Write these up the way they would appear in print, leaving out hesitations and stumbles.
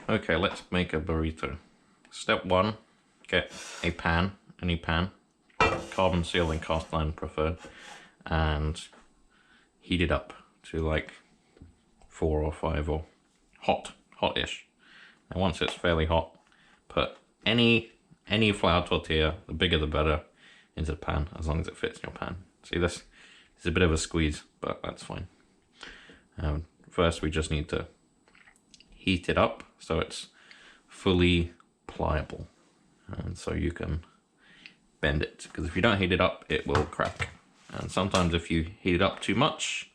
Okay, let's make a burrito. Step 1, get a pan, any pan, carbon sealing cast iron preferred, and heat it up to like 4 or 5 or hot-ish. And once it's fairly hot, put any flour tortilla, the bigger the better, into the pan, as long as it fits in your pan. See, this is a bit of a squeeze, but that's fine. First, we just need to heat it up so it's fully pliable, and so you can bend it, because if you don't heat it up, it will crack. And sometimes if you heat it up too much,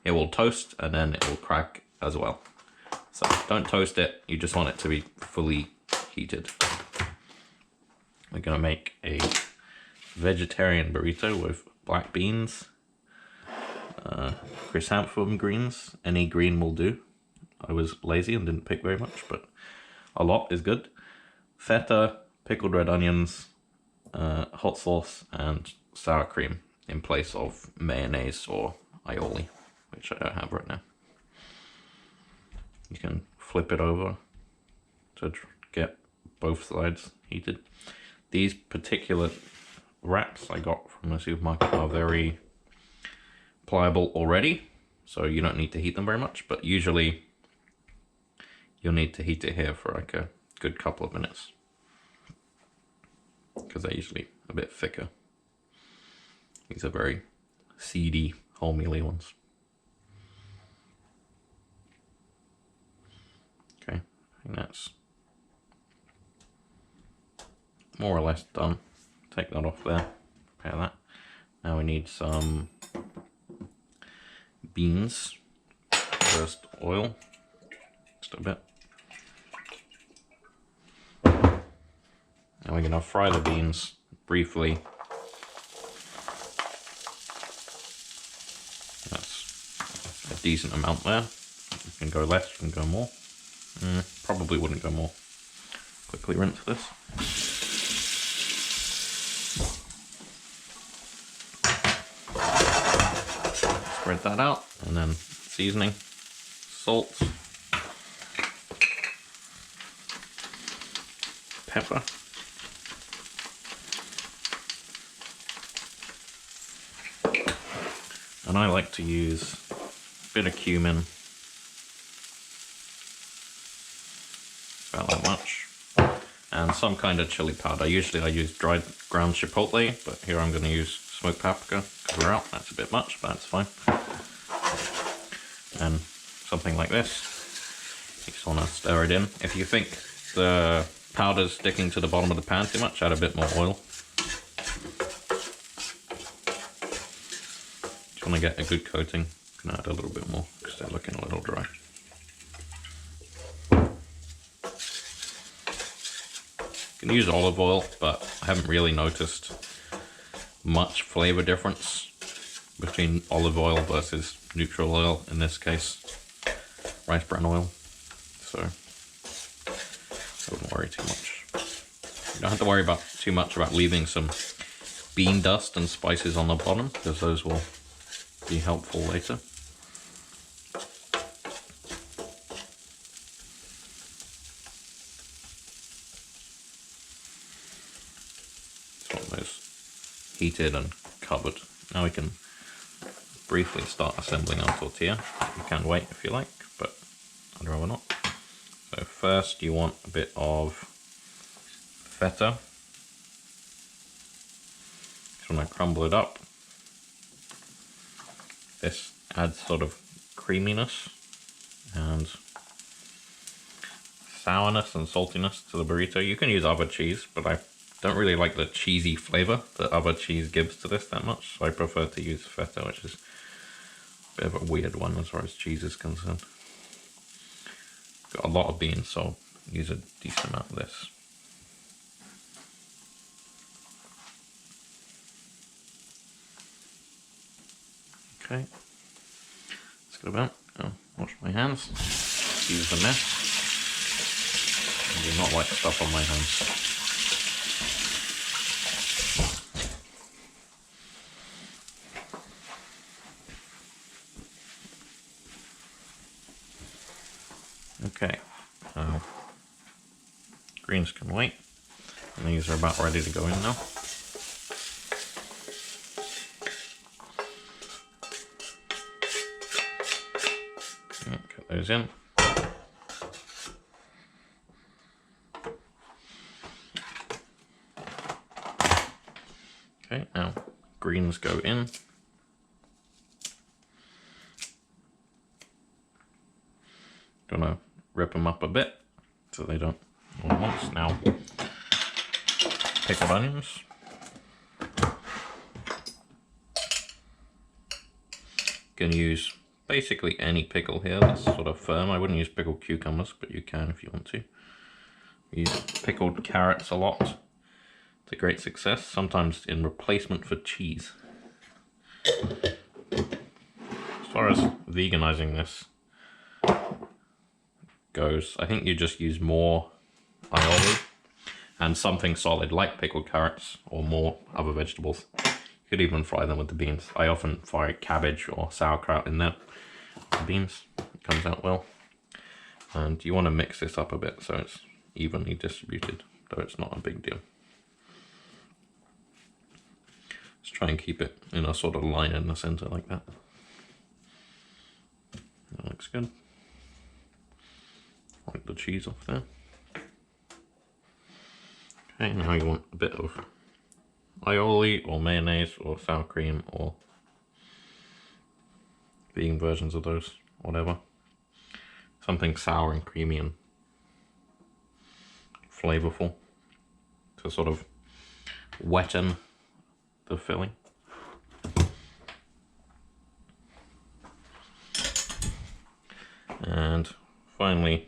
it will toast and then it will crack as well. So don't toast it, you just want it to be fully heated. We're gonna make a vegetarian burrito with black beans, chrysanthemum greens, any green will do. I was lazy and didn't pick very much, but a lot is good. Feta, pickled red onions, hot sauce, and sour cream in place of mayonnaise or aioli, which I don't have right now. You can flip it over to get both sides heated. These particular wraps I got from the supermarket are very pliable already, so you don't need to heat them very much, but usually you'll need to heat it here for like a good couple of minutes, because they're usually a bit thicker. These are very seedy, wholemealy ones. Okay, I think that's more or less done. Take that off there, prepare that. Now we need some beans. First oil, just a bit. And we're gonna fry the beans briefly. That's a decent amount there. You can go less, you can go more. Probably wouldn't go more. Quickly rinse this. Spread that out, and then seasoning, salt, pepper, and I like to use a bit of cumin, about that much, and some kind of chili powder. Usually I use dried ground chipotle, but here I'm going to use smoked paprika because we're out. That's a bit much, but that's fine. And something like this, you just want to stir it in. If you think the powder's sticking to the bottom of the pan too much, add a bit more oil. Just want to get a good coating, you can add a little bit more because they're looking a little dry. You can use olive oil, but I haven't really noticed much flavor difference between olive oil versus neutral oil, in this case rice bran oil, so I wouldn't worry too much. You don't have to worry too much about leaving some bean dust and spices on the bottom, because those will be helpful later. So those heated and covered. Now we can briefly start assembling our tortilla. You can wait if you like, but I'd rather not. So first you want a bit of feta. Just want to crumble it up. This adds sort of creaminess and sourness and saltiness to the burrito. You can use other cheese, but I don't really like the cheesy flavor that other cheese gives to this that much, so I prefer to use feta, which is a bit of a weird one as far as cheese is concerned. Got a lot of beans, so I'll use a decent amount of this. Okay, that's good about. I'll wash my hands, use the mess. I do not like stuff on my hands. Okay, Greens can wait. And these are about ready to go in now. Get those in. Okay, now greens go in. Gonna rip them up a bit so they don't all at once. Now, pickled onions. Gonna use basically any pickle here that's sort of firm. I wouldn't use pickled cucumbers, but you can if you want to. We use pickled carrots a lot. It's a great success, sometimes in replacement for cheese. As far as veganizing this goes, I think you just use more aioli and something solid like pickled carrots or more other vegetables. You could even fry them with the beans. I often fry cabbage or sauerkraut in there. The beans, it comes out well. And you want to mix this up a bit so it's evenly distributed, though it's not a big deal. Let's try and keep it in a sort of line in the center like that. That looks good. Wipe the cheese off there. Okay, now you want a bit of aioli or mayonnaise or sour cream or vegan versions of those, whatever. Something sour and creamy and flavorful to sort of wetten the filling. And finally,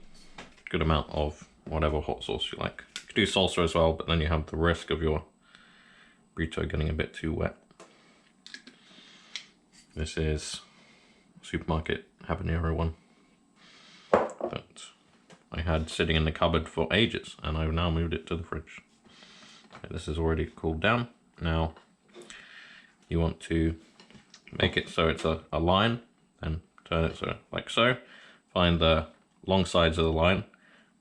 good amount of whatever hot sauce you like. You could do salsa as well, but then you have the risk of your burrito getting a bit too wet. This is supermarket habanero one that I had sitting in the cupboard for ages, and I've now moved it to the fridge. Okay, this is already cooled down. Now you want to make it so it's a line, and turn it so like so. Find the long sides of the line,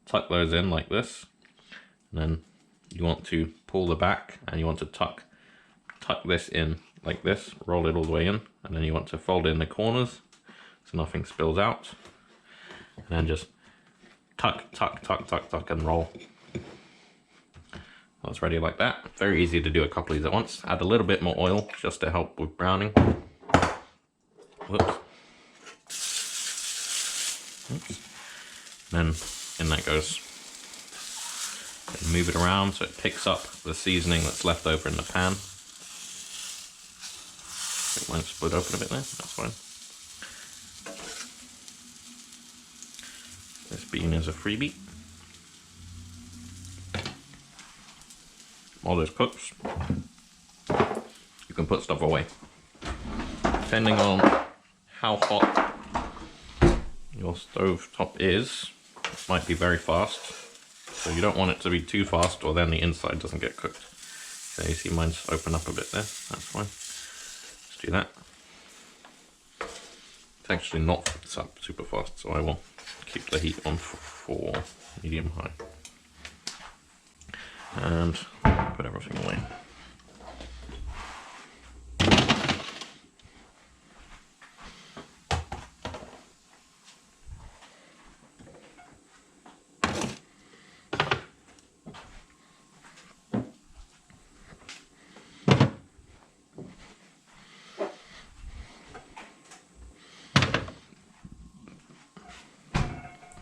tuck those in like this, and then you want to pull the back, and you want to tuck this in like this, roll it all the way in, and then you want to fold in the corners so nothing spills out, and then just tuck, tuck, tuck, tuck, tuck, and roll. That's ready like that. Very easy to do a couple of these at once. Add a little bit more oil just to help with browning. Whoops. Oops. Then in that goes. And move it around so it picks up the seasoning that's left over in the pan. I think mine split open a bit there, that's fine. This bean is a freebie. While this cooks, you can put stuff away. Depending on how hot your stove top is, it might be very fast. So you don't want it to be too fast, or then the inside doesn't get cooked. Okay, you see mine's open up a bit there, that's fine. Let's do that. It's actually not super fast, so I will keep the heat on for medium high. And put everything away.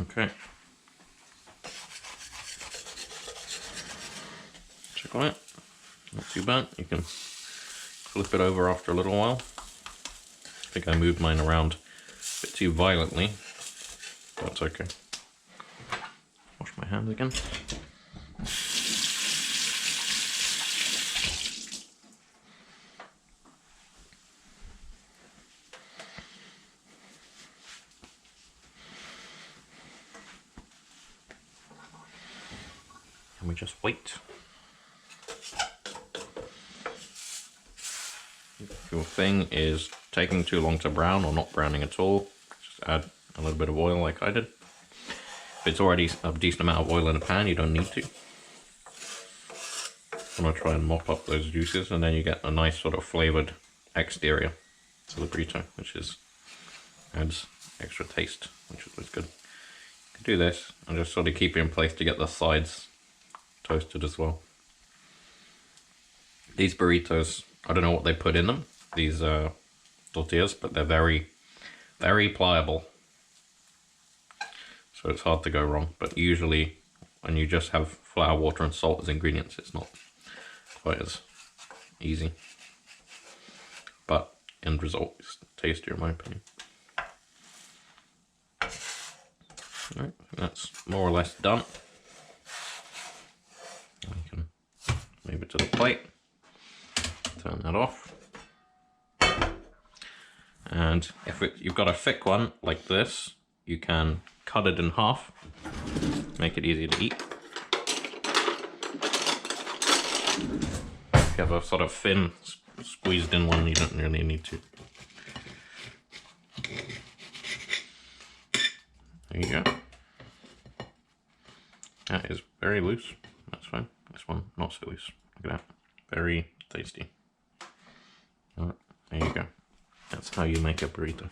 Okay. Check on it. Not too bad. You can flip it over after a little while. I think I moved mine around a bit too violently. That's okay. Wash my hands again. And we just wait. If your thing is taking too long to brown or not browning at all, just add a little bit of oil like I did. If it's already a decent amount of oil in the pan, you don't need to. want to try and mop up those juices, and then you get a nice sort of flavored exterior to the burrito, which adds extra taste, which is always good. You can do this and just sort of keep it in place to get the sides toasted as well. These burritos, I don't know what they put in them, these tortillas, but they're very, very pliable. So it's hard to go wrong, but usually when you just have flour, water and salt as ingredients, it's not quite as easy. But end result is tastier in my opinion. Alright, that's more or less done. You can move it to the plate, turn that off. And if you've got a thick one like this, you can cut it in half, make it easy to eat. If you have a sort of thin, squeezed in one, you don't really need to. There you go. That is very loose. That's fine. This one, not so loose. Look at that. Very tasty. Alright, there you go. That's how you make a burrito.